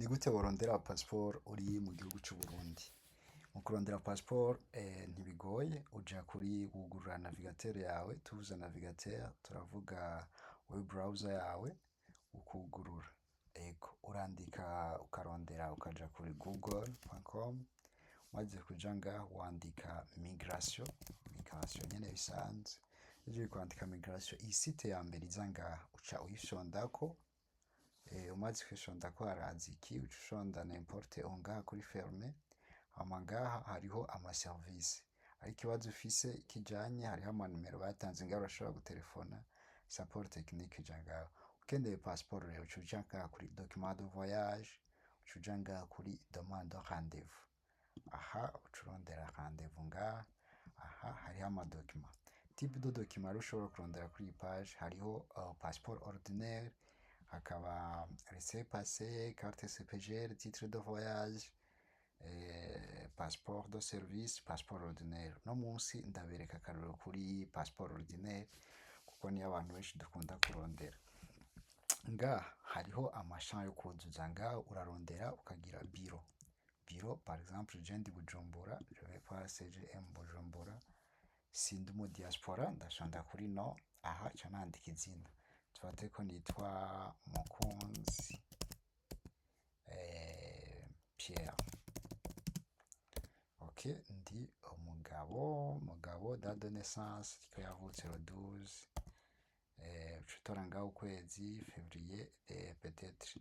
Ni gute worondera pasiporo uri mu gihugu cy'u Burundi? Mu kurondera pasiporo ntibigoye, uja kuri wugurura navigateur yawe, tuvuze navigateur turavuga web browser yawe, ukugurura. Ego, urandika ukarondera ukaja kuri google.com, maze kuja ngaho wandika migration nyene bisanzwe. Uje kwandika migration, iyi site ya mbere iza ngaha uca uyifyondako. Umaze kwishondako haraza iki, uca ushonda n'importe ngaha kuri ferme. Hama ngaha hariho amaserivisi, ariko ikibazo ufise kijanye, hariho amanimero batanze ngaho urashobora gutelefona support technique ija ngaho. Ukeneye pasiporo rero uca uja ngaha kuri document de voyage, uca uja ngaha kuri demande de rendez-vous. Aha uca urondera rendez-vous ngaha. Aha hariho amadokima, type de document rero ushobora kurondera kuri iyi page. Hariho passeport ordinaire, hakaba laissez-passer, carte CPGL, titre de voyage, passeport de service, passeport ordinaire. No munsi ndabereka akarorero kuri passeport ordinaire kuko niyo abantu benshi dukunda kurondera. Ngaha hariho amachamp yo kuzuza, ngaha urarondera ukagira biro. Par exemple je ndi Bujumbura, je vais pas CGM Bujumbura, sindi mu diaspora, ndashonda kuri no. Aha ca nandika izina, tufate ko nitwa Mukunzi Pierre. Ok, ndi umugabo, date de naissance ko yavutse le 12, utora ngaho ukwezi février, peut-être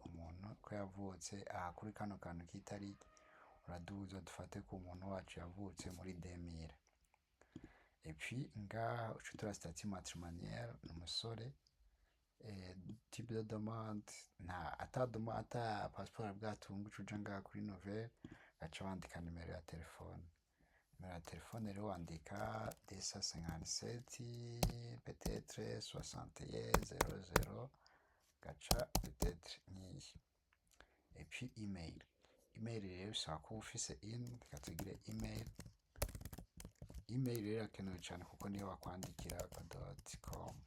umuntu ko yavutse aha kuri kano kantu k'itariki uraduza, dufate ko umuntu wacu yavutse muri 2000. Et puis ngaha utora statut matrimonial, umusore. Type de demande, ata passport bwatunga, uca ngaha kuri nouvelle, gaca wandika nimero ya telefone. Nimero ya telefone rero wandika 257 peut-être 61 00, gaca peut-être nkiyi. Et puis email rero bisaba kuba ufise gatugire email rero akenewe cyane kuko niyo wakwandikira .com.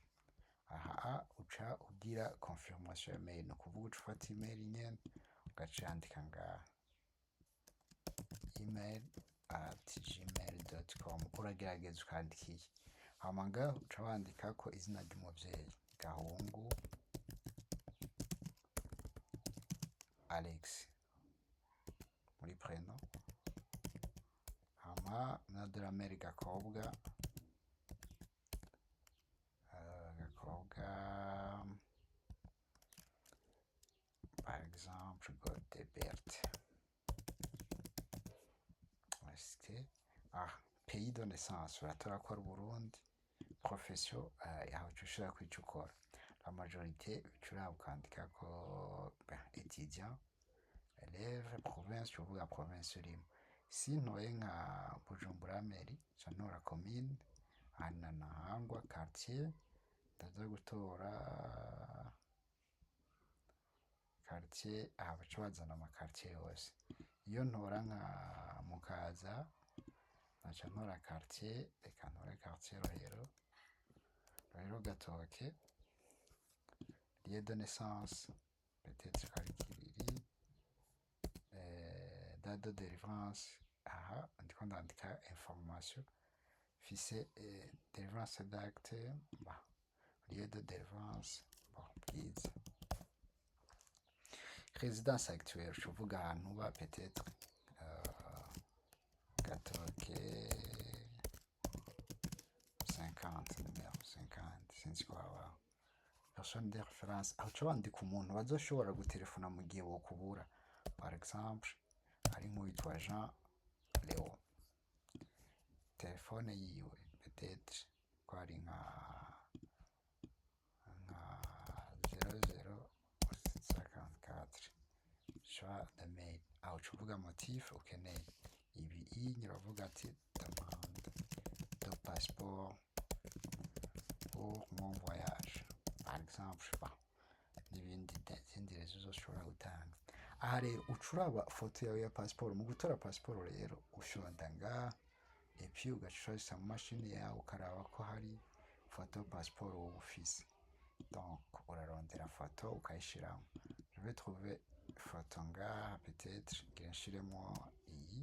Aha uca ugira confirmation email, no kuvuga uca ufata email nyene ugaca yandika ngaha email@gmail.com, uragerageza ukandika iyi. Hama ngaha uca wandika ko izina ry'umuvyeyi, Gahungu Alex muri prénom. Hama na de la mère Gakobwa, par exemple Godebert. Pays de naissance uratora ko ari Burundi. Profession yawe uca ushira ko ico ukora. La majorité uca ukandika ko étudiant, élève, province, uvuga province urimo. Si ntoye nka Bujumbura mairie, ca ntora commune, hana Ntahangwa quartier, ndaza gutora quartier. Aha baca bazana ama quartier yose. Iyo ntora nka Mukaza, naca ntora quartier, reka ntore quartier Rohero Gatoke, lieu de naissance, peut-être Karikiriri, date de délivrance. Aha ndiko ndandika information, fise délivrance d'acte, lieu de délivrance, bwiza. Résidence actuelle, je uvuga ahantu uba, peut-être Gatoke 50, numéro 50, sinzi ko haba personne de référence. Aho uca wandika umuntu bazoshobora gutelefona mu gihe wokubura. Par exemple ari nk'uwitwa Jean Léon, telefone yiwe peut-être ko ari nka 0054, choix de mail. Aho uca uvuga motif ukeneye. Ibi uravuga ati demande de passeport pour mon voyage, par exemple, n'izindi rezo uzoshobora gutanga. Aha rero uca uraba foto yawe ya pasiporo. Mu gutora pasiporo rero ushonda ngaha, et puis ugaca ushira mu mashini yawe ukaraba ko hari foto pasiporo wowe ufise. Donc urarondera foto ukayishiramo. Je vais trouver ifoto ngaha peut-être ngira nshiremo iyi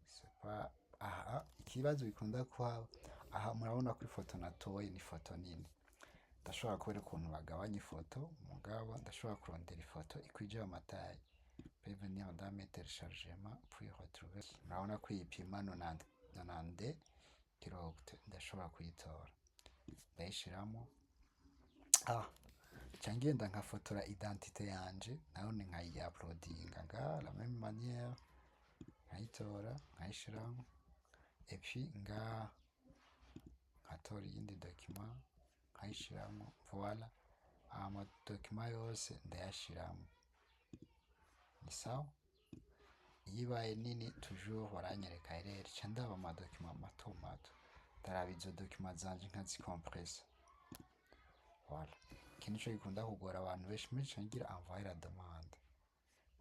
sepa. Aha ikibazo bikunda kuhaba, aha murabona ko ifoto natoye ni ifoto nini. Ndashobora kubera ukuntu bagabanya ifoto mugabo ndashobora kurondera ifoto ikwije amataye prevenir dame téléchargement puis retrouver. Murabona ko iyipima 90 kilogute, ndashobora kuyitora ndayishiramo. Nca ngenda nkafotora identite yanje nayo nkayi uploadinga nga la même manière, nkayitora nkayishiramo et puis nga nkatora iyindi document nkayishiramo. Voilà, ama document yose ndayashiramo. Ni sawa. Iyo ibaye nini toujours baranyereka erreur, ca ndaba amadokima mato mato ndaraba izo dokima zanje nkazicompressa. Voilà, iki nico gikunda kugora abantu benshi. Muri ca ngira envoyer la demande,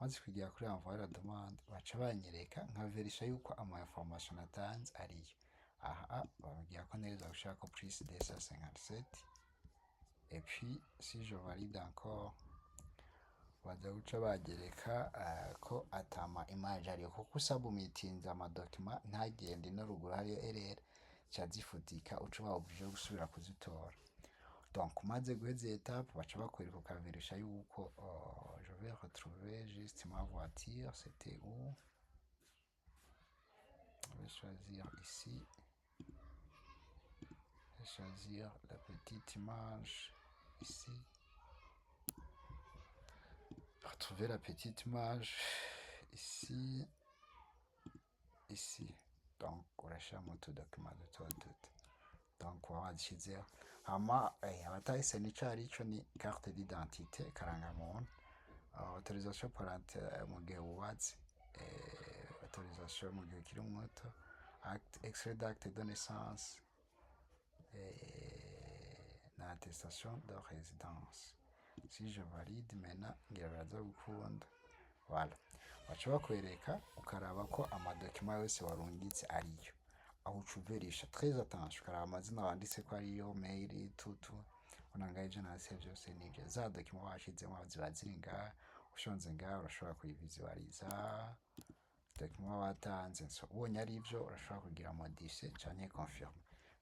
maze kugira kuri envoyer la demande baca banyereka nkaverisha yuko ama information natanze ariyo. Aha bababwira ko neza gushaka plus de 157 et puis si je valide encore baza guca bagereka ko atama image ariyo, kuko usabumitinze amadokima ntagende no ruguru hariyo erreur ca zifutika uca uba obligé gusubira kuzitora. Donc umaze guheza étape baca bakwereka ukaverisha yuko je vais retrouver juste ma voiture, c'était où? Je vais choisir ici, je vais choisir la petite image ici, retrouver la petite image ici, ici. Donc urashiramo utudocument duto duto, donc waba wazishizeho. Hama abatahise nico arico ni carte d'identité, karangamuntu, autorisation parentale mu gihe wubatse, autorisation mu gihe ukiri muto, extrait d'acte de naissance na attestation de résidence. Si je valide maintenant ngira biraza gukunda. Voilà, baca bakwereka ukaraba ko amadokima yose warungitse ariyo. Aho uca uverisha très attention, ukaraba amazina wanditse ko ariyo, mail, tutu, unangaye ivyo nanditse vyose nivyo. Za dokima washizemo ziba ziri ngaha, ushonze ngaha urashobora kuyivisualiza dokima watanze. So ubonye ari ivyo urashobora kugira modifier canke confirmer.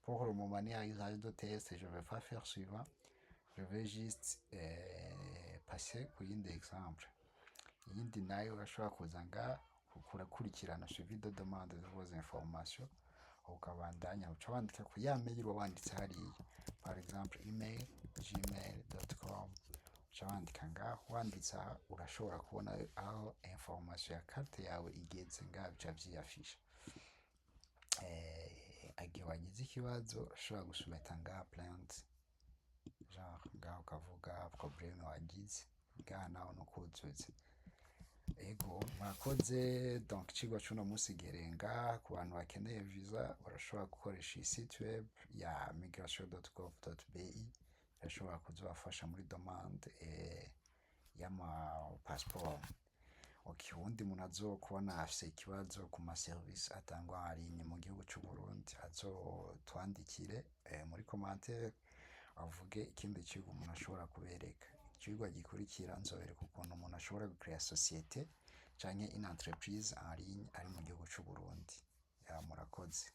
Pour le moment ni usage de test, je vais pas faire suivant, je vais juste passer ku yindi exemple. Iyindi nayo urashobora kuza ngaha kurakurikirana suivi de demande de vos informations, ukabandanya uca wandika ku ya mail wanditse hariya, par exemple email gmail.com, uca wandika ngaho. Wanditse aha urashobora kubona aho information ya carte yawe igeze ngaha, bica vyiyafisha. Igihe wagize ikibazo urashobora gusubeta ngaha plainte, genre ngaho ukavuga problème wagize ngaha naho nukuzuza. Ego mwakoze. Donc icigwa c'uno musi giherenga. Ku bantu bakeneye visa barashobora gukoresha iyi site web ya migration.gov.bi, irashobora kuzobafasha muri demande y'ama passeport. Okay, uwundi muntu azokubona afise ikibazo ku ma service atangwa en ligne mu gihugu c'u Burundi azotwandikire muri commentaire avuge ikindi cigwa umuntu ashobora kubereka. Icigwa gikurikira nzobereka ukuntu umuntu ashobora gucreer societe canke une entreprise en ligne ari mu gihugu c'u Burundi. Murakoze.